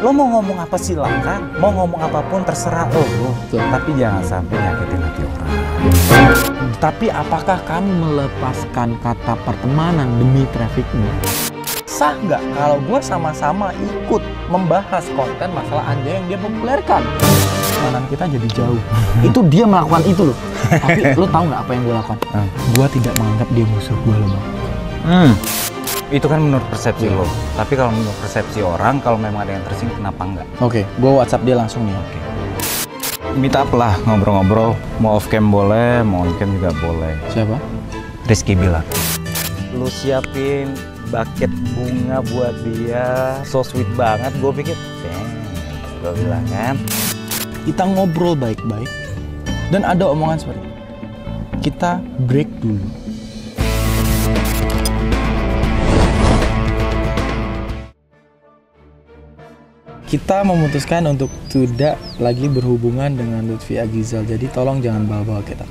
Lo mau ngomong apa silakan, mau ngomong apapun terserah lo. Tapi jangan sampai nyakitin hati orang. Tapi apakah kamu melepaskan kata pertemanan demi trafficking? Sah nggak kalau gue sama-sama ikut membahas konten masalah Anja yang dia populerkan? Pertemanan kita jadi jauh. Itu dia melakukan itu loh. Tapi lo tahu nggak apa yang gue lakukan? Gue tidak menganggap dia musuh gue loh, Bang. Itu kan menurut persepsi lo. Tapi kalau menurut persepsi orang, kalau memang ada yang tersinggung, kenapa enggak? Oke, gue WhatsApp dia langsung nih. Oke. Meet up lah, ngobrol-ngobrol. Mau off cam boleh, mau on cam juga boleh. Siapa? Rizky bilang. Lu siapin bucket bunga buat dia, so sweet banget. Gue pikir, gue bilang kan. Kita ngobrol baik-baik. Dan ada omongan seperti ini. Kita break dulu. Kita memutuskan untuk tidak lagi berhubungan dengan Lutfi Agizal. Jadi tolong jangan bawa-bawa kita.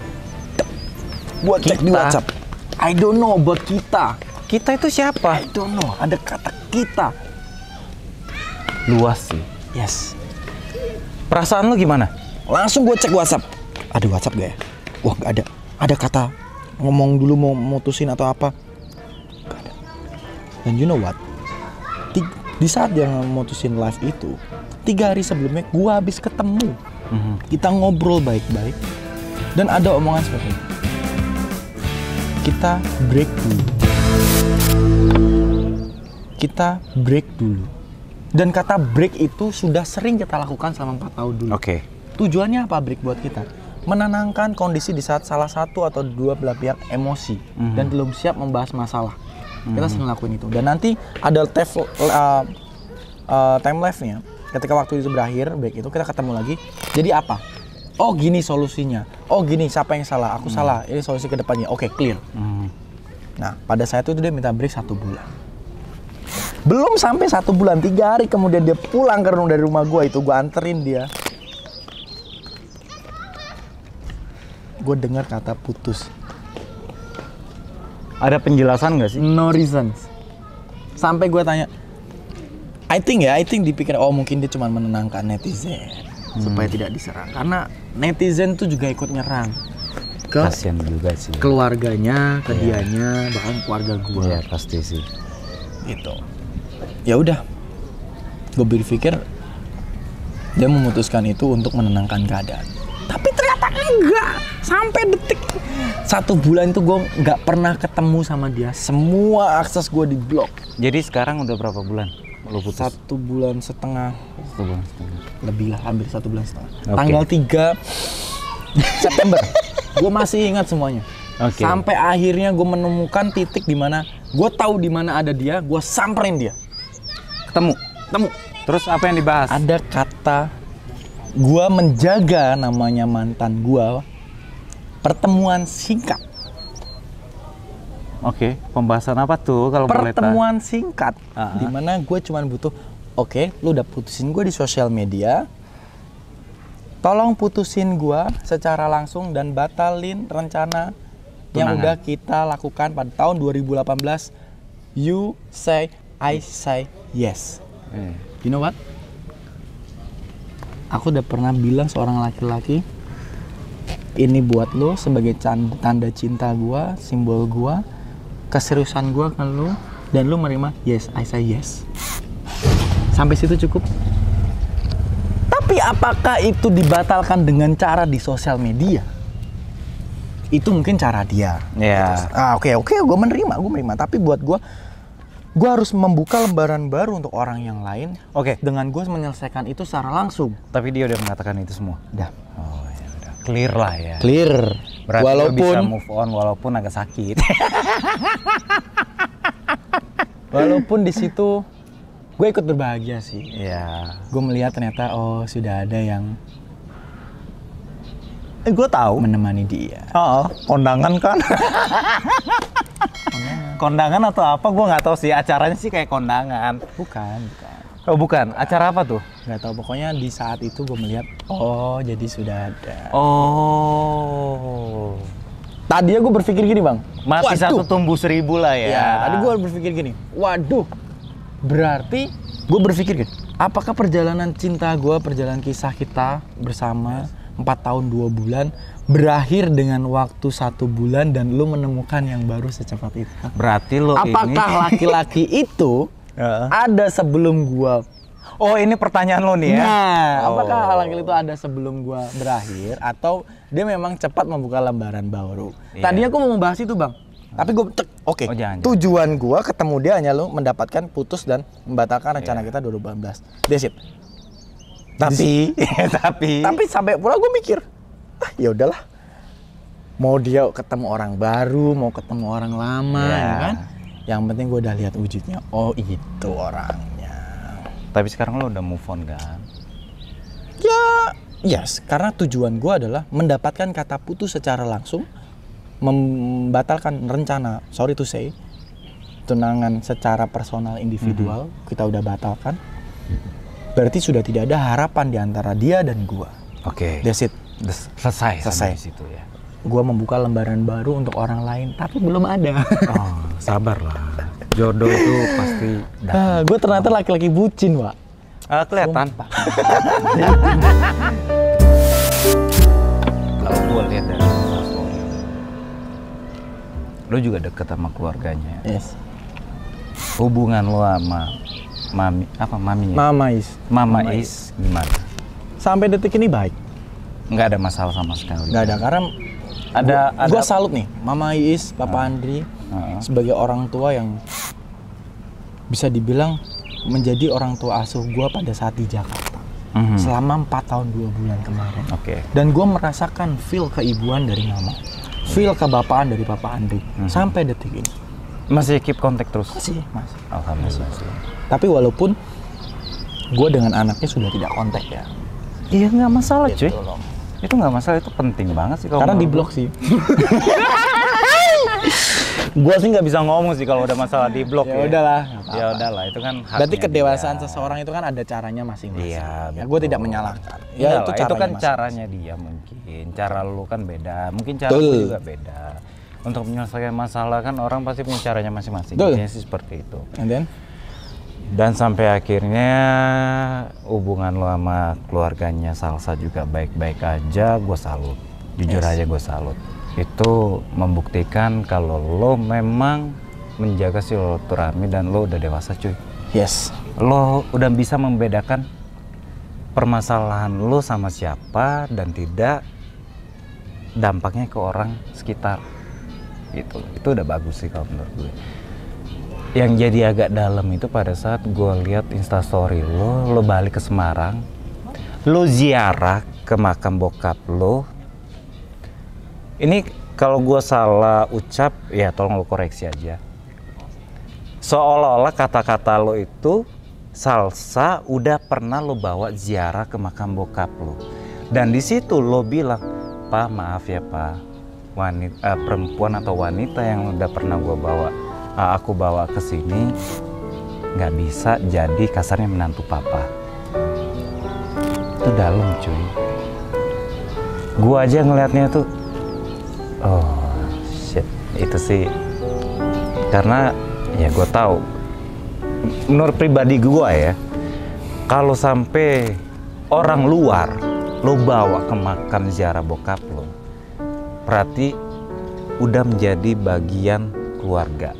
Buat cek di WhatsApp. I don't know buat kita. Kita itu siapa? I don't know. Ada kata kita. Luas sih. Yes. Perasaan lu gimana? Langsung gue cek WhatsApp. Ada WhatsApp gak ya? Wah gak ada. Ada kata ngomong dulu mau mutusin atau apa. Gak ada. Dan you know what? Di saat dia mutusin live itu, 3 hari sebelumnya gue habis ketemu. Kita ngobrol baik-baik. Dan ada omongan seperti ini. Kita break dulu. Kita break dulu. Dan kata break itu sudah sering kita lakukan selama 4 tahun dulu. Oke. Tujuannya apa break buat kita? Menenangkan kondisi di saat salah satu atau dua belah pihak emosi dan belum siap membahas masalah. Kita sering lakuin itu. Dan nanti ada time life-nya. Ketika waktu itu berakhir, break itu kita ketemu lagi. Jadi apa? Oh gini solusinya. Oh gini siapa yang salah? Aku salah. Ini solusi ke depannya. Oke, clear. Nah, pada saat itu dia minta break 1 bulan. Belum sampai 1 bulan, 3 hari kemudian dia pulang dari rumah gue itu. Gue anterin dia. Gue dengar kata putus. Ada penjelasan nggak sih? No reasons. Sampai gue tanya, I think dipikir oh mungkin dia cuma menenangkan netizen supaya tidak diserang. Karena netizen tuh juga ikut nyerang ke kasian juga sih. Keluarganya, ke dianya, bahkan keluarga gue. Iya pasti sih. Gitu. Ya udah, gue berpikir dia memutuskan itu untuk menenangkan keadaan. Tapi ternyata enggak. Sampai detik 1 bulan itu gue nggak pernah ketemu sama dia. Semua akses gue di blok. Jadi sekarang udah berapa bulan lu putus? 1,5 bulan. 1 bulan setengah. Lebih lah, hampir 1,5 bulan. Okay. Tanggal 3 September. Gue masih ingat semuanya. Okay. Sampai akhirnya gue menemukan titik di mana gue tahu di mana ada dia, gue samperin dia. Ketemu. Terus apa yang dibahas? Ada kata gue menjaga namanya mantan gue. Pertemuan singkat. Oke, pembahasan apa tuh kalau boleh tahu? Pertemuan singkat. Dimana gue cuma butuh, oke, lu udah putusin gue di sosial media. Tolong putusin gue secara langsung dan batalin rencana yang udah kita lakukan pada tahun 2018. You say, I say yes. You know what? Aku udah pernah bilang seorang laki-laki, ini buat lo sebagai tanda cinta gua, simbol gua, keseriusan gua ke lo, dan lo menerima yes, I say yes. Sampai situ cukup. Tapi apakah itu dibatalkan dengan cara di sosial media? Itu mungkin cara dia. Iya. Oke, gua menerima. Tapi buat gua harus membuka lembaran baru untuk orang yang lain. Oke. Dengan gua menyelesaikan itu secara langsung. Tapi dia udah mengatakan itu semua. Udah. Oh ya udah. Clear lah ya. Clear. Berarti walaupun bisa move on walaupun agak sakit. Walaupun di situ gue ikut berbahagia sih. Iya. Gue melihat ternyata oh sudah ada yang Gue tahu. menemani dia. Kondangan kan. Kondangan atau apa? Gue nggak tahu sih. Acaranya sih kayak kondangan. Bukan. Oh bukan. Acara apa tuh? Nggak tahu. Pokoknya di saat itu gue melihat oh jadi sudah ada. Oh. Tadinya gue berpikir gini bang. Mati satu tumbuh 1000 lah ya. Ya, tadi gue berpikir gini. Waduh. Berarti gue berpikir gini. Apakah perjalanan cinta gue, perjalanan kisah kita bersama 4 tahun 2 bulan berakhir dengan waktu 1 bulan dan lu menemukan yang baru secepat itu? Berarti lo Apakah laki-laki itu ada sebelum gua? Oh, ini pertanyaan lo nih ya. Nah, apakah laki-laki itu ada sebelum gua berakhir atau dia memang cepat membuka lembaran baru? Tadinya gua mau membahas itu, Bang. Tapi gua oke. Tujuan gua ketemu dia hanya lu mendapatkan putus dan membatalkan rencana kita 2018. That's it. Tapi sampai pula gua mikir, ya udahlah. Mau dia ketemu orang baru, mau ketemu orang lama, ya kan? Yang penting gue udah lihat wujudnya. Oh, itu orangnya. Tapi sekarang lo udah move on kan? Ya, yes. Karena tujuan gue adalah mendapatkan kata putus secara langsung, membatalkan rencana, sorry to say, tunangan secara personal individual, kita udah batalkan. Berarti sudah tidak ada harapan di antara dia dan gue. Oke. That's it. Selesai. Situ ya. Gue membuka lembaran baru untuk orang lain, tapi belum ada. Oh, sabarlah. Jodoh itu pasti datang. Gue ternyata laki-laki bucin, Wak. Kelihatan. Kalau gue lihat dari story, lo juga deket sama keluarganya. Yes. Hubungan lo sama maminya? Mama Is gimana? Sampai detik ini baik. Nggak ada masalah sama sekali. Nggak ada, karena gue salut nih Mama Is, Papa Andri sebagai orang tua yang bisa dibilang menjadi orang tua asuh gue pada saat di Jakarta selama 4 tahun 2 bulan kemarin. Dan gue merasakan feel keibuan dari Mama, feel kebapaan dari Papa Andri sampai detik ini. Masih keep kontak terus? Masih. Alhamdulillah. Tapi walaupun gue dengan anaknya sudah tidak kontak ya. Iya, nggak masalah Gitu cuy. loh. Itu nggak masalah, itu penting banget sih kalau karena di blok sih. Gua sih nggak bisa ngomong sih kalau udah masalah di blok ya. Ya udahlah, itu kan haknya. Berarti kedewasaan seseorang itu kan ada caranya masing-masing. Iya, ya, gue tidak menyalahkan. Ya itu kan caranya dia mungkin. Cara lu kan beda, mungkin cara lu juga beda. Untuk menyelesaikan masalah kan orang pasti punya caranya masing-masing. Intinya sih seperti itu. Dan sampai akhirnya hubungan lo sama keluarganya Salsa juga baik-baik aja, gue salut. Jujur aja gue salut. Itu membuktikan kalau lo memang menjaga silaturahmi dan lo udah dewasa cuy. Yes. Lo udah bisa membedakan permasalahan lo sama siapa dan tidak dampaknya ke orang sekitar. Gitu. Itu udah bagus sih kalau menurut gue. Yang jadi agak dalam itu pada saat gue lihat instastory lo balik ke Semarang, lo ziarah ke makam bokap lo. Ini kalau gue salah ucap ya tolong lo koreksi aja. Seolah-olah kata-kata lo itu Salsa udah pernah lo bawa ziarah ke makam bokap lo, dan di situ lo bilang, "Pak, maaf ya Pak, perempuan atau wanita yang udah pernah aku bawa ke sini nggak bisa jadi kasarnya menantu papa." Itu dalam cuy. Gua aja ngelihatnya tuh, oh shit, itu sih karena ya gue tahu menurut pribadi gua ya, kalau sampai orang luar lo bawa ke makam ziarah bokap lo, berarti udah menjadi bagian keluarga.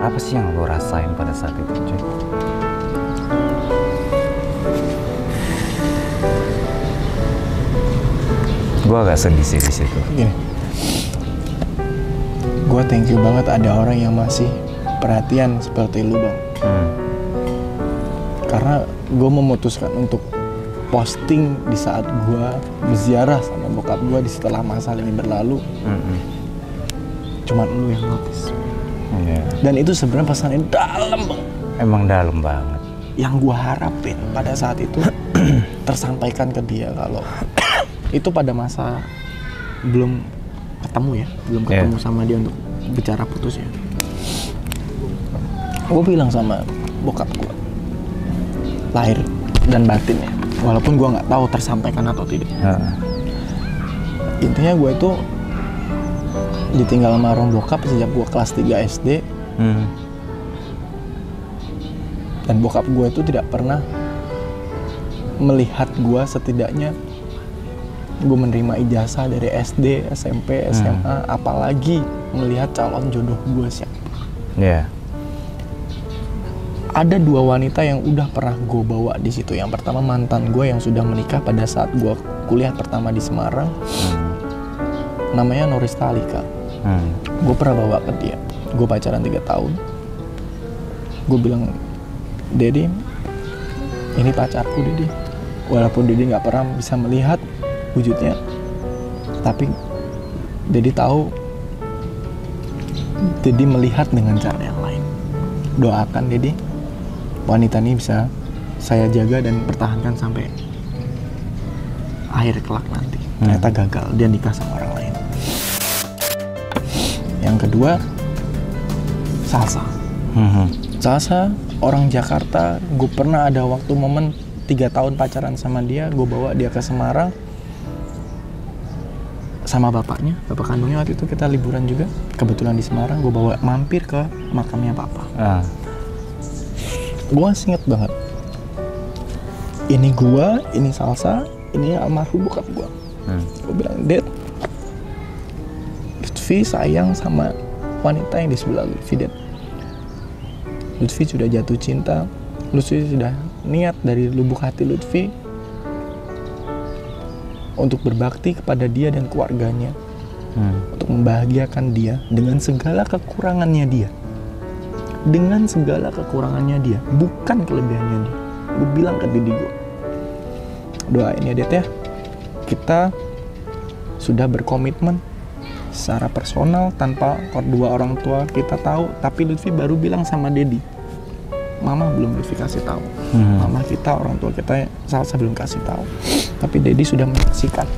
Apa sih yang lo rasain pada saat itu cuy? Gue agak sedih sih di situ. Gini, gue thank you banget ada orang yang masih perhatian seperti lu bang. Karena gue memutuskan untuk posting di saat gue berziarah sama bokap gue di setelah masa ini berlalu. Cuman lu yang notice. Dan itu sebenarnya pesannya dalam bang. Emang dalam banget. Yang gue harapin pada saat itu tersampaikan ke dia kalau itu pada masa belum ketemu ya, belum ketemu sama dia untuk bicara putus ya. Gue bilang sama bokap gue, lahir dan batin ya, walaupun gue nggak tahu tersampaikan atau tidak. Intinya gue itu ditinggal sama orang bokap sejak gue kelas 3 SD. Dan bokap gue itu tidak pernah melihat gue, setidaknya gue menerima ijazah dari SD, SMP, SMA, apalagi melihat calon jodoh gue siapa. Iya. Ada 2 wanita yang udah pernah gue bawa di situ. Yang pertama mantan gue yang sudah menikah pada saat gue kuliah pertama di Semarang. Namanya Norista Alika. Gue pernah bawa ke dia. Gue pacaran 3 tahun. Gue bilang, Dedi, ini pacarku Dedi. Walaupun Dedi nggak pernah bisa melihat wujudnya, tapi Dedi tahu Dedi melihat dengan cara yang lain. Doakan Dedi, wanita ini bisa saya jaga dan pertahankan sampai akhir kelak nanti. Ternyata gagal, dia nikah sama orang lain. Yang kedua, Salsa. Salsa orang Jakarta. Gue pernah ada waktu momen 3 tahun pacaran sama dia. Gue bawa dia ke Semarang sama bapaknya, bapak kandungnya. Waktu itu kita liburan juga, kebetulan di Semarang. Gue bawa mampir ke makamnya papa. Gue masih inget banget, ini gue, ini Salsa, ini almarhum bokap gue. Gue bilang, Dad, Lutfi sayang sama wanita yang di sebelah Lutfi, Dad. Lutfi sudah jatuh cinta, Lutfi sudah niat dari lubuk hati Lutfi untuk berbakti kepada dia dan keluarganya, untuk membahagiakan dia dengan segala kekurangannya dia, dengan segala kekurangannya dia, bukan kelebihannya dia. Gue bilang ke diri gue, doain ya Dad ya, kita sudah berkomitmen secara personal tanpa kedua orang tua kita tahu. Tapi Lutfi baru bilang sama Dedi, Mama belum Lutfi kasih tahu. Mama kita, orang tua kita, Salsa belum kasih tahu. Tapi Dedi sudah menyaksikan.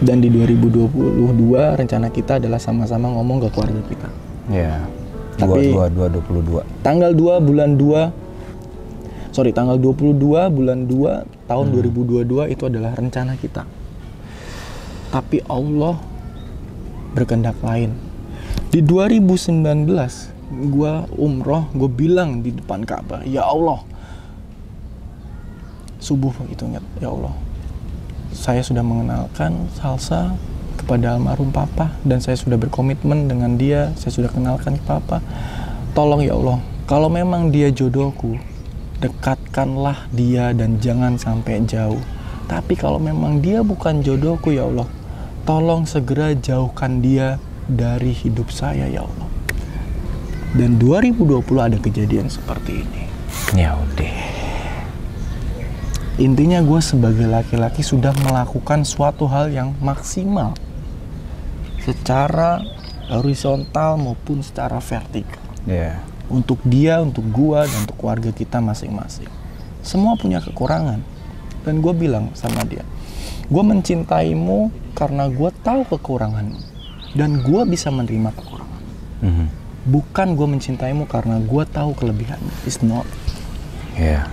Dan di 2022 rencana kita adalah sama-sama ngomong ke keluarga kita. Iya. Tapi 22. tanggal 22 bulan 2 tahun 2022 itu adalah rencana kita. Tapi Allah berkehendak lain. Di 2019 gue umroh, gue bilang di depan Ka'bah, ya Allah, subuh itu ingat, ya Allah, saya sudah mengenalkan Salsa kepada almarhum papa dan saya sudah berkomitmen dengan dia, saya sudah kenalkan ke papa. Tolong ya Allah, kalau memang dia jodohku, dekatkanlah dia dan jangan sampai jauh. Tapi kalau memang dia bukan jodohku ya Allah, tolong segera jauhkan dia dari hidup saya ya Allah. Dan 2020 ada kejadian seperti ini. Ya udah. Intinya gue sebagai laki-laki sudah melakukan suatu hal yang maksimal secara horizontal maupun secara vertikal. Iya. Untuk dia, untuk gua, dan untuk keluarga kita masing-masing. Semua punya kekurangan. Dan gue bilang sama dia, gue mencintaimu karena gue tahu kekuranganmu. Dan gue bisa menerima kekurangan. Bukan gue mencintaimu karena gue tahu kelebihanmu. It's not. Iya.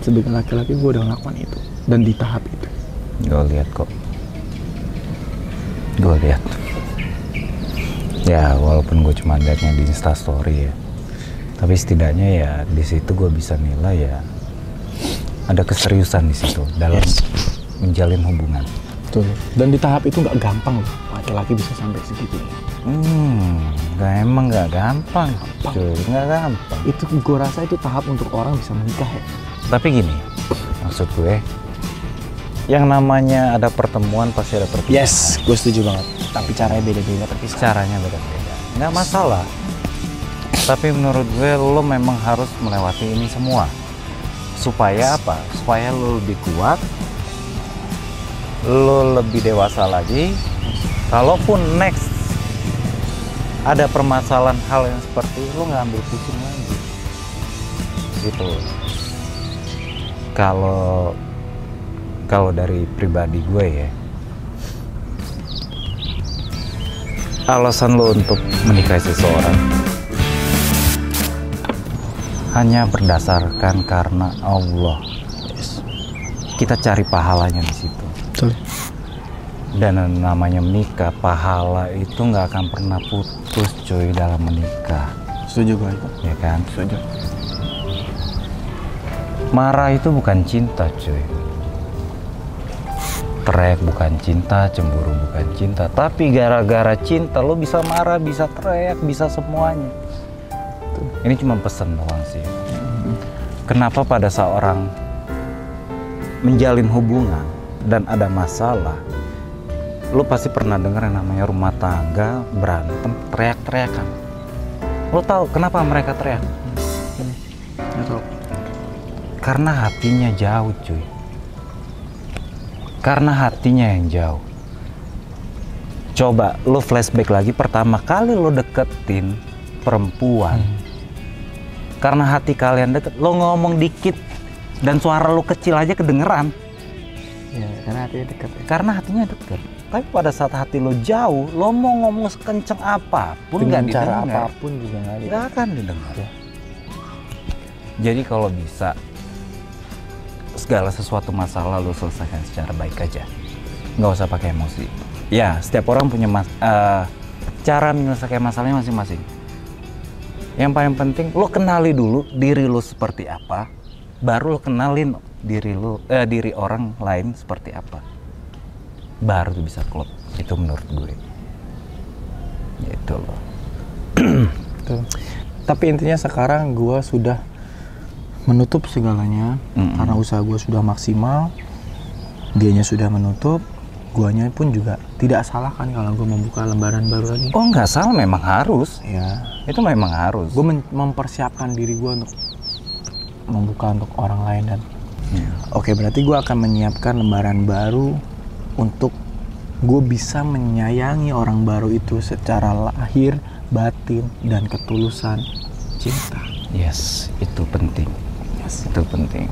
Sebagai laki-laki gue udah ngelakuin itu. Dan di tahap itu. Gue lihat kok. Gue lihat. Ya walaupun gue cuma liatnya di Instastory ya, tapi setidaknya ya di situ gue bisa nilai ya ada keseriusan di situ dalam menjalin hubungan. Betul. Dan di tahap itu nggak gampang loh, laki-laki bisa sampai segitu. Emang nggak gampang. Cuy, nggak gampang. Itu gue rasa itu tahap untuk orang bisa menikah ya. Tapi gini, maksud gue, yang namanya ada pertemuan pasti ada perpisahan. Yes, gue setuju banget. Tapi caranya beda-beda terpisah. Caranya beda-beda. Nggak masalah. Tapi menurut gue lo memang harus melewati ini semua. Supaya apa? Supaya lo lebih kuat, lo lebih dewasa lagi. Kalaupun next ada permasalahan hal yang seperti itu, lo nggak ambil pusing lagi. Gitu. Kalau dari pribadi gue ya, alasan lo untuk menikahi seseorang hanya berdasarkan karena Allah. Kita cari pahalanya di situ. Betul. Dan namanya menikah, pahala itu nggak akan pernah putus cuy dalam menikah. Setuju gue itu. Ya kan? Setuju. Marah itu bukan cinta, cuy. Teriak bukan cinta, cemburu bukan cinta. Tapi gara-gara cinta lo bisa marah, bisa teriak, bisa semuanya. Ini cuma pesan doang sih. Kenapa pada seorang menjalin hubungan dan ada masalah, lo pasti pernah dengar yang namanya rumah tangga berantem, teriak-teriakan. Lo tahu kenapa mereka teriak? Nggak tahu. Karena hatinya jauh, cuy. Karena hatinya yang jauh. Coba lo flashback lagi pertama kali lo deketin perempuan. Karena hati kalian deket, lo ngomong dikit dan suara lo kecil aja kedengeran. Ya, karena hatinya dekat. Ya. Karena hatinya deket. Tapi pada saat hati lo jauh, lo mau ngomong sekenceng apapun Dengan nggak cara didengar. apapun juga Nggak akan didengar. Jadi kalau bisa segala sesuatu masalah lo selesaikan secara baik aja, nggak usah pakai emosi. Ya, setiap orang punya cara menyelesaikan masalahnya masing-masing. Yang paling penting lo kenali dulu diri lo seperti apa, baru lo kenalin diri orang lain seperti apa, baru tuh bisa klop. Itu menurut gue. Gitu loh. Betul. Tapi intinya sekarang gue sudah menutup segalanya karena usaha gue sudah maksimal, dianya sudah menutup, guanya pun juga tidak salah kan kalau gue membuka lembaran baru lagi. Oh nggak salah, memang harus. Ya, Itu memang harus. gue mempersiapkan diri gue untuk membuka untuk orang lain dan oke, berarti gue akan menyiapkan lembaran baru untuk gue bisa menyayangi orang baru itu secara lahir, batin, dan ketulusan cinta. Yes, itu penting. Itu penting.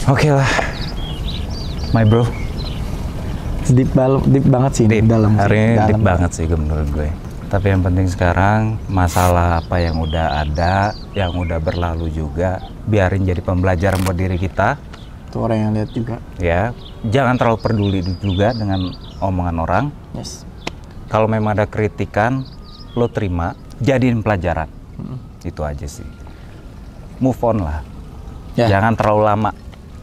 Oke lah, my bro. Deep banget sih. Dalam Hari ini dalam deep banget sih menurut gue. Tapi yang penting sekarang masalah apa yang udah ada, yang udah berlalu juga, biarin jadi pembelajaran buat diri kita. Tuh orang yang lihat juga. Ya, jangan terlalu peduli juga dengan omongan orang. Yes. Kalau memang ada kritikan, lo terima, jadiin pelajaran. Itu aja sih. Move on lah. Ya. Jangan terlalu lama.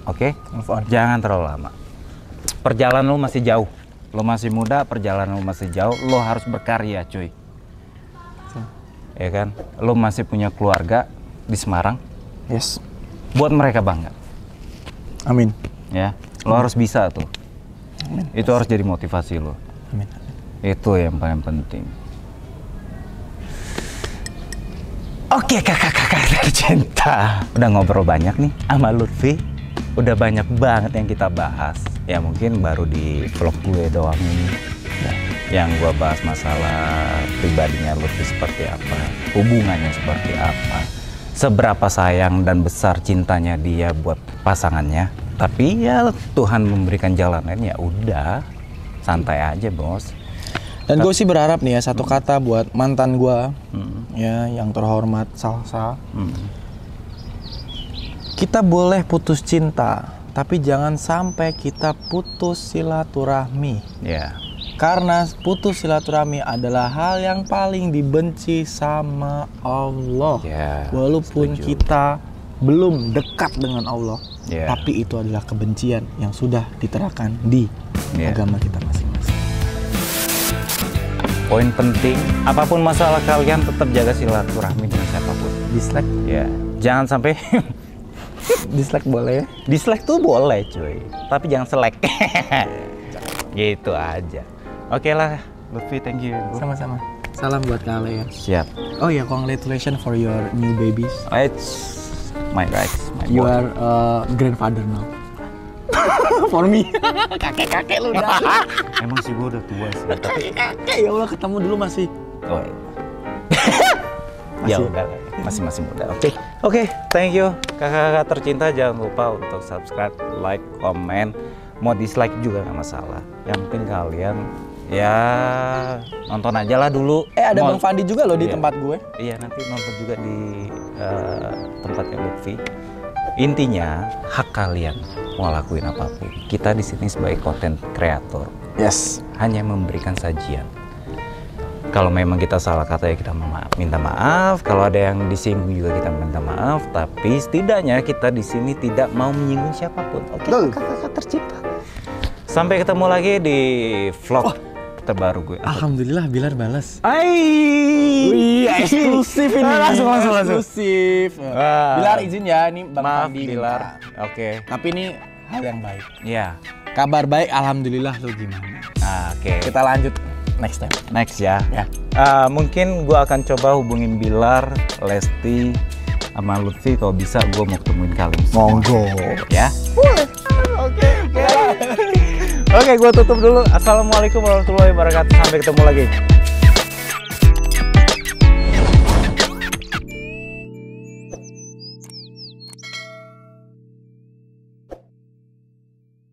Oke? Move on. Jangan terlalu lama. Perjalanan lo masih jauh. Lo masih muda, perjalanan lo masih jauh. Lo harus berkarya, cuy. Ya kan? Lo masih punya keluarga di Semarang. Yes. Buat mereka bangga. Amin. Ya. Lo harus bisa tuh. Amin. Itu harus jadi motivasi lo. Amin. Itu yang paling penting. Oke kakak-kakak tercinta, udah ngobrol banyak nih sama Lutfi. Udah banyak banget yang kita bahas. Ya mungkin baru di vlog gue doang ini yang gue bahas masalah pribadinya Lutfi seperti apa, hubungannya seperti apa, seberapa sayang dan besar cintanya dia buat pasangannya. Tapi ya Tuhan memberikan jalan lain, ya udah santai aja bos. Dan gue sih berharap nih ya, satu kata buat mantan gue ya yang terhormat Salsa. Kita boleh putus cinta, tapi jangan sampai kita putus silaturahmi. Ya. Karena putus silaturahmi adalah hal yang paling dibenci sama Allah. Ya, Walaupun setuju. kita belum dekat dengan Allah, Ya. tapi itu adalah kebencian yang sudah diterapkan di agama kita masing-masing. Poin penting, apapun masalah kalian tetap jaga silaturahmi dengan siapapun. Dislike, Ya, jangan sampai dislike boleh. dislike tuh boleh cuy, tapi jangan selek. Gitu aja. Oke lah, Lutfi, thank you. Bro. Sama-sama. Salam buat kalian. Siap. Oh ya, congratulations for your new babies. It's my rights, my You boy. are grandfather now. For me. Kakek-kakek lu udah. Emang sih gue udah tua sih. Tapi Kakek ya Allah, ketemu dulu masih. oh, ya udah, masih muda. Oke, thank you kakak-kakak tercinta. Jangan lupa untuk subscribe, like, komen. Mau dislike juga nggak masalah. Yang penting kalian ya nonton aja lah dulu. Ada Mau- Bang Fandi juga loh di Iya. tempat gue. Iya, nanti nonton juga di tempatnya Lutfi. Intinya hak kalian mau lakuin apapun. Kita di sini sebagai konten kreator Yes. hanya memberikan sajian. Kalau memang kita salah kata ya kita minta maaf. Kalau ada yang disinggung juga kita minta maaf. Tapi setidaknya kita di sini tidak mau menyinggung siapapun. Oke, kakak tercinta. Sampai ketemu lagi di vlog terbaru gue. Alhamdulillah Bilar balas. Wih, eksklusif ini. langsung. Eksklusif. Bilar izin ya, ini Bang Maaf Pandi Bilar. minta. Oke. Tapi ini hal yang baik. Iya. Kabar baik, alhamdulillah. Lu gimana? Oke. Kita lanjut next time. Next ya. Ya. Mungkin gue akan coba hubungin Bilar, Lesti, sama Lutfi. Kalau bisa gue mau ketemuin kalian. Monggo. Ya. Oke, gue tutup dulu. Assalamualaikum warahmatullahi wabarakatuh. Sampai ketemu lagi.